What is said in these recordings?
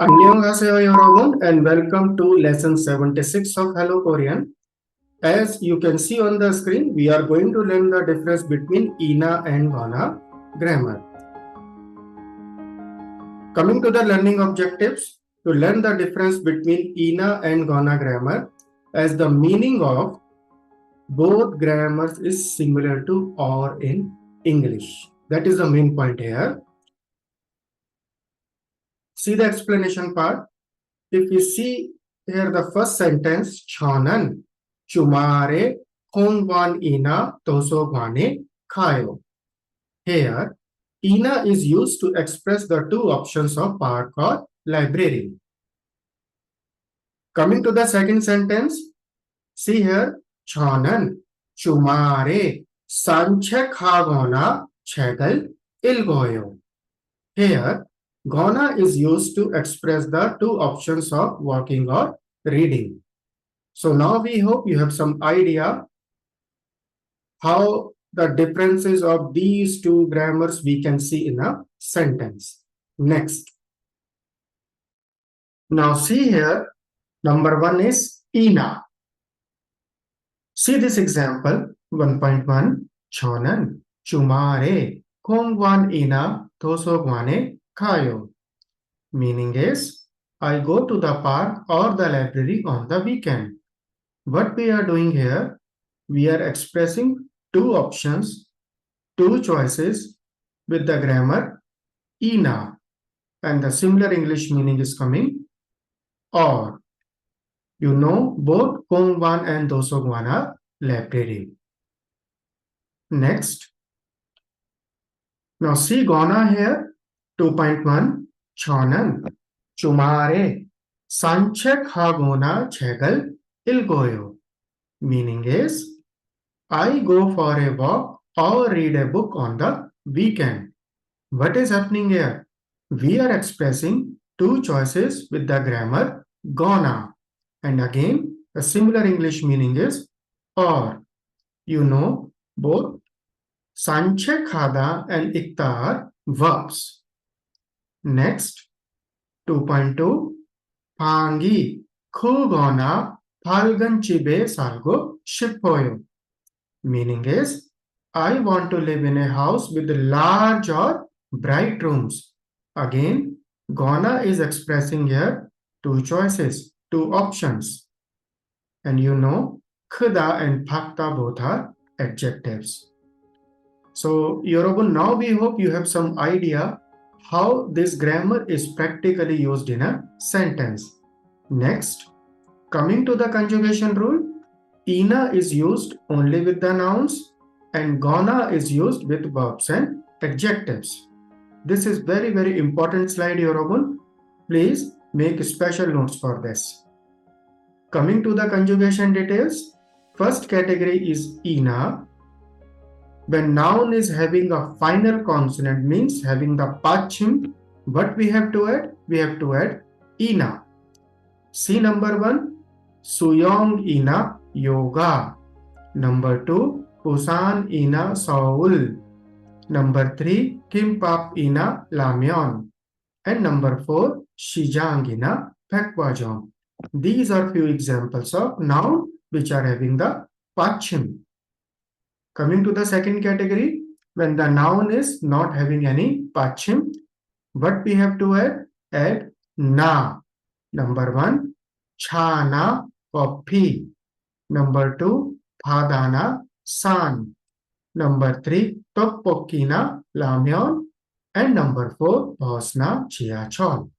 Annyeonghaseyo everyone and welcome to lesson 76 of Hello Korean. As you can see on the screen, we are going to learn the difference between ina and gana grammar. Coming to the learning objectives, to learn the difference between ina and gana grammar, as the meaning of both grammars is similar to or in English. That is the main point here. See the explanation part. If we see here the first sentence, Chonan, Chumare, Kongwan ina, Toso Gwane, Kayo. Here, ina is used to express the two options of park or library. Coming to the second sentence, see here, Chonan, Chumare, Sanche Khagona, Chegal, Ilgoyo. Here, Gona is used to express the two options of walking or reading. So now we hope you have some idea how the differences of these two grammars we can see in a sentence. Next. Now see here, number one is ina. See this example, 1.1, Chonan, Chumare, Kongwan ina, Toso Gwane, Kayo. Meaning is, I go to the park or the library on the weekend. What we are doing here, we are expressing two options, two choices with the grammar ina, and the similar English meaning is coming or. You know both Kongwan and Dosogwan are library. Next. Now see Gona here, 2.1, Chonan, Chumare, Sanchek Hagona Chegal Ilgoyo. Meaning is, I go for a walk or read a book on the weekend. What is happening here? We are expressing two choices with the grammar gona. And again, the similar English meaning is or. You know, both sanche khada and ikta are verbs. Next, 2.2, Pangi Kugona Palgan Chibe Salgo Shipoyo. Meaning is, I want to live in a house with large or bright rooms. Again, Gona is expressing here two choices, two options. And you know, Khda and Phakta both are adjectives. So, Yorobun, now we hope you have some idea how this grammar is practically used in a sentence. Next, coming to the conjugation rule, ina is used only with the nouns and gona is used with verbs and adjectives. This is very important slide, Yorobun. Please make special notes for this. Coming to the conjugation details, first category is ina. When noun is having a final consonant, means having the pachim, what we have to add? We have to add ina. See number 1, Suyong ina yoga. Number 2, Pusan ina Seoul. Number 3, Kimbap ina Ramyeon. And number 4, Shijang ina Baekgwajeong. These are few examples of noun which are having the pachim. Coming to the second category, when the noun is not having any pachim, what we have to add? Add na. Number 1, chana coffee. Number 2, padana san. Number 3, tteokbokkina ramyeon. And number 4, bosna jiachol.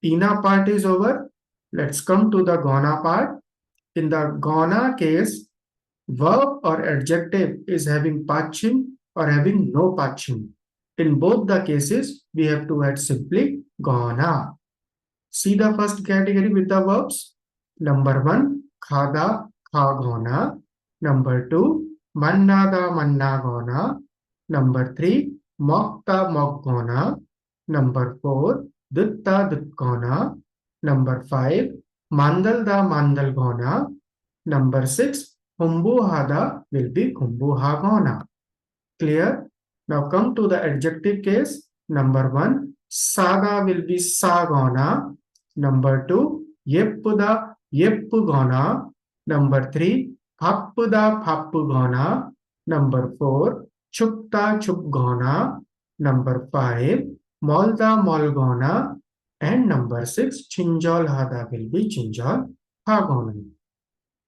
Ina part is over. Let's come to the gona part. In the gona case, verb or adjective is having pachim or having no pachim. In both the cases, we have to add simply gona. See the first category with the verbs. Number 1, khada khagona. Number 2, mannada mannagona. Number 3, mokta moggona. Number 4, dutta dutkona. Number 5, mandalda mandalgona. Number 6, Humbuhada will be Kumbuhagona. Clear? Now come to the adjective case. Number 1, Saga will be sagona. Number 2, yeppuda yeppugona. Number 3, pappuda pappugona. Number 4, chupta chupgona. Number 5, molda molgona. And number 6, chinjal hada will be chinjal hagona.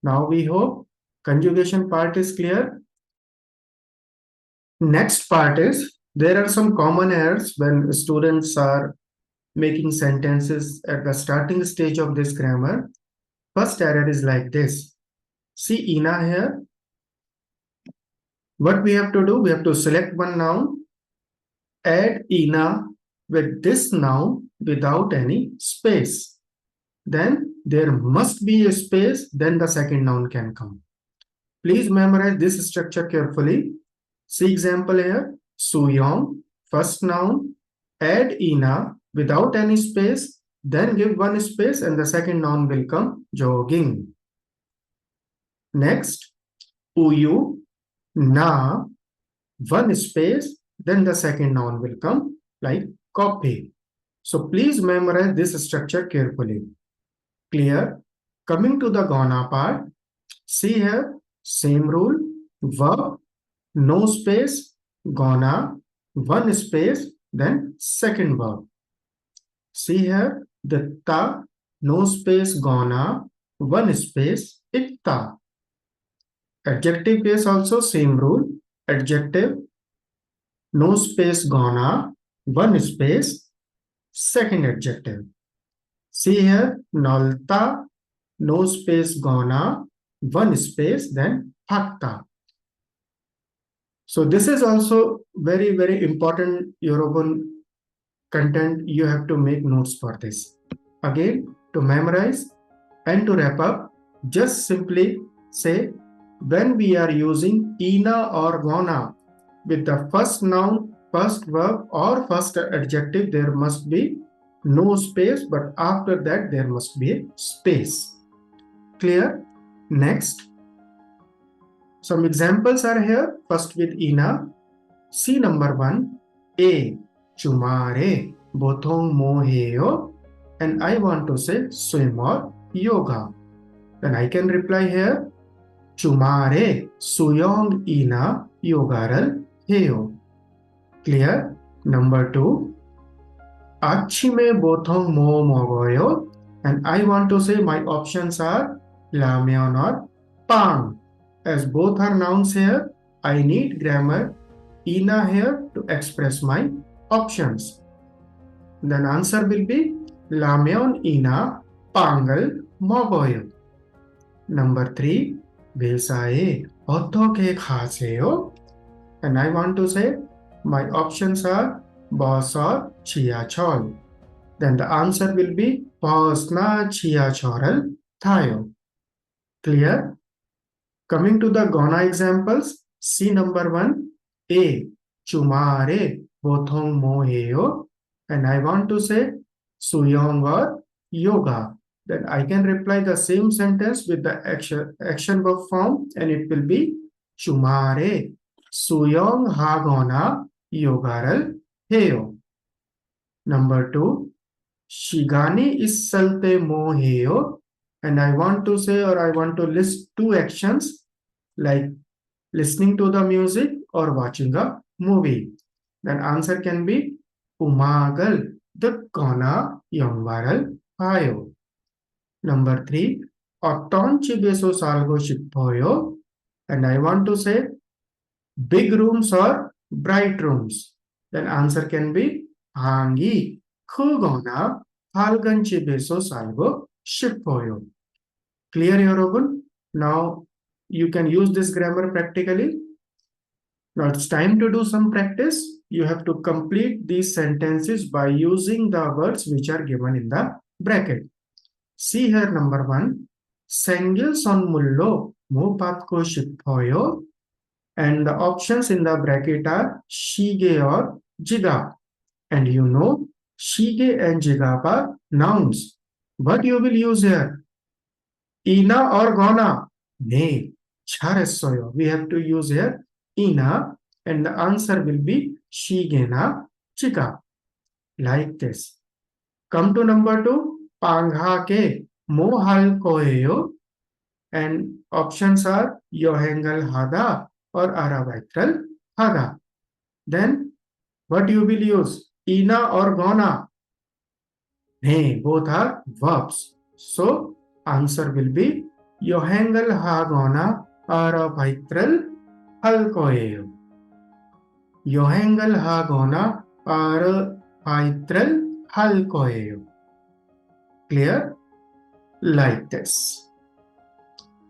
Now we hope conjugation part is clear. Next part is there are some common errors when students are making sentences at the starting stage of this grammar. First error is like this. See Ina here. What we have to do, we have to select one noun, add Ina with this noun without any space. Then there must be a space, then the second noun can come. Please memorize this structure carefully. See example here. Suyong, first noun, add Ina without any space, then give one space and the second noun will come jogging. Next, Uyu, na, one space, then the second noun will come like copy. So please memorize this structure carefully. Clear? Coming to the Gana part, see here, same rule, verb, no space, Gana, one space, then second verb. See here, the ta, no space, Gana, one space, itta. Adjective case also same rule, adjective, no space, Gana, one space, second adjective. See here, nalta, no space, Gana, one space, then hakta. So this is also very, very important European content. You have to make notes for this. Again, to memorize and to wrap up, just simply say when we are using ina or gona with the first noun, first verb or first adjective, there must be no space, but after that there must be a space. Clear? Next. Some examples are here. First with ina. See number 1. A. Chumare. Bothong moheo. And I want to say swim or yoga. Then I can reply here. Chumare. Suyong ina yogaral heo. Clear? Number 2. Achime bothong mo mogoyo. And I want to say my options are lamyon or pang. As both are nouns here, I need grammar ina here to express my options. Then answer will be lamyon ina pangal mogoyo. Number 3, besae othoke khaseo. And I want to say my options are bos or chiachol. Then the answer will be posna chiachoral thayo. Clear? Coming to the Gana examples, see number 1, A. Chumare bothong moheo. And I want to say suyong or yoga. Then I can reply the same sentence with the action verb form and it will be Chumare suyong hagona yogaral heo. Number 2, Shigani is salte moheo. And I want to say or I want to list two actions like listening to the music or watching a movie. Then answer can be umagal the kona yongwaral ayo. Number 3, oton chibeso salgo shiphoyo. And I want to say big rooms or bright rooms. Then answer can be hangi khugona halgan chibeso salgo shiphoyo. Clear, Yorobun? Now you can use this grammar practically. Now it's time to do some practice. You have to complete these sentences by using the words which are given in the bracket. See here number 1. Sengil son mullo mo patko shiphoyo. And the options in the bracket are shige or jiga. And you know shige and jiga are nouns. What you will use here? Ina or gona? Nay, charesoyo. We have to use here ina and the answer will be shigena chika. like this. Come to number 2, pangha ke mohal koyo, and options are yohengal hada or aravitral hada. Then what you will use? Ina or gona? Nay, both are verbs. So answer will be yohengal ha gona aravitral halkoyo. Yohengal ha gona aravitral halkoyo. Clear? Like this.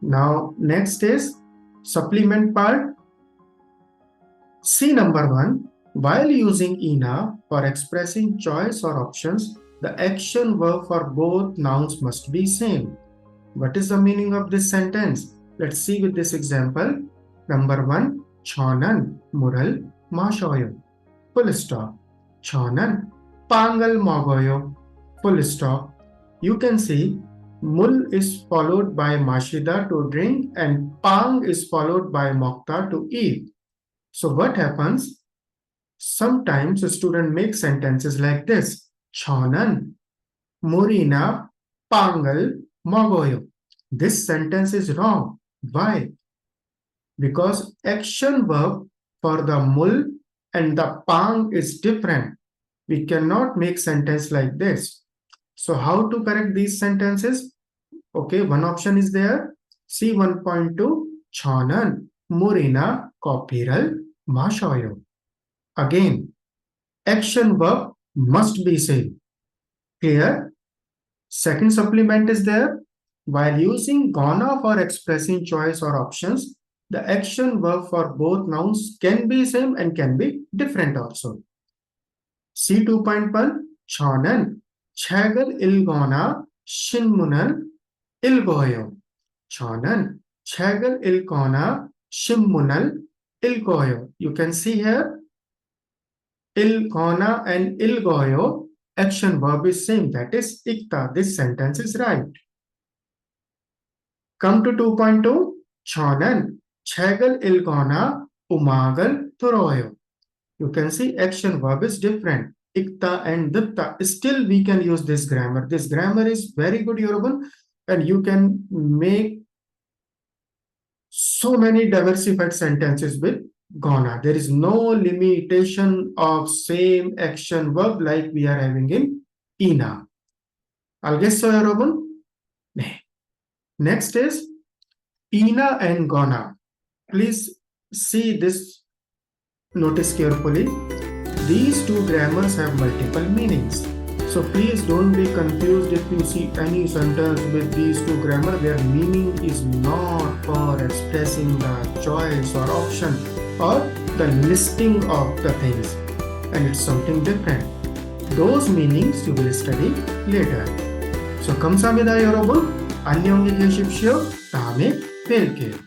Now next is supplement part. See number 1. While using ina for expressing choice or options, the action verb for both nouns must be same. What is the meaning of this sentence? Let's see with this example. Number 1. Chonan mural mashoyo. Full stop. Chonan pangal mogoyo. Full stop. You can see mul is followed by mashida to drink and pang is followed by mokta to eat. So what happens? Sometimes a student makes sentences like this. Chonan murina pangal mogoyo. This sentence is wrong. Why? Because action verb for the mul and the pang is different. We cannot make sentence like this. So how to correct these sentences? Okay, one option is there. See 1.2. Chonan murina kopiral mashoyo. Again, action verb must be same. Clear? Second supplement is there. While using gana for expressing choice or options, the action verb for both nouns can be same and can be different also. See 2.1. Chonan chagal ilgona shinmunan ilgoyo. Chonan chagal ilgona shimmunal ilgoyo. You can see here ilgona and ilgoyo action verb is same, that is ikta. This sentence is right. Come to 2.2. Chonan chagal ilgona umagal turoyo. You can see action verb is different. Ikta and ditta. Still we can use this grammar. This grammar is very good, Yoruban, and you can make so many diversified sentences with gana. There is no limitation of same action verb like we are having in ina. I'll guess so, Yoruban. Next is ina and gana. Please see this. Notice carefully. These two grammars have multiple meanings. So please don't be confused if you see any sentence with these two grammar where meaning is not for expressing the choice or option or the listing of the things, and it's something different. Those meanings you will study later. So kamsahamnida 여러분. 안녕히 계십시오. 다음에 뵐게요.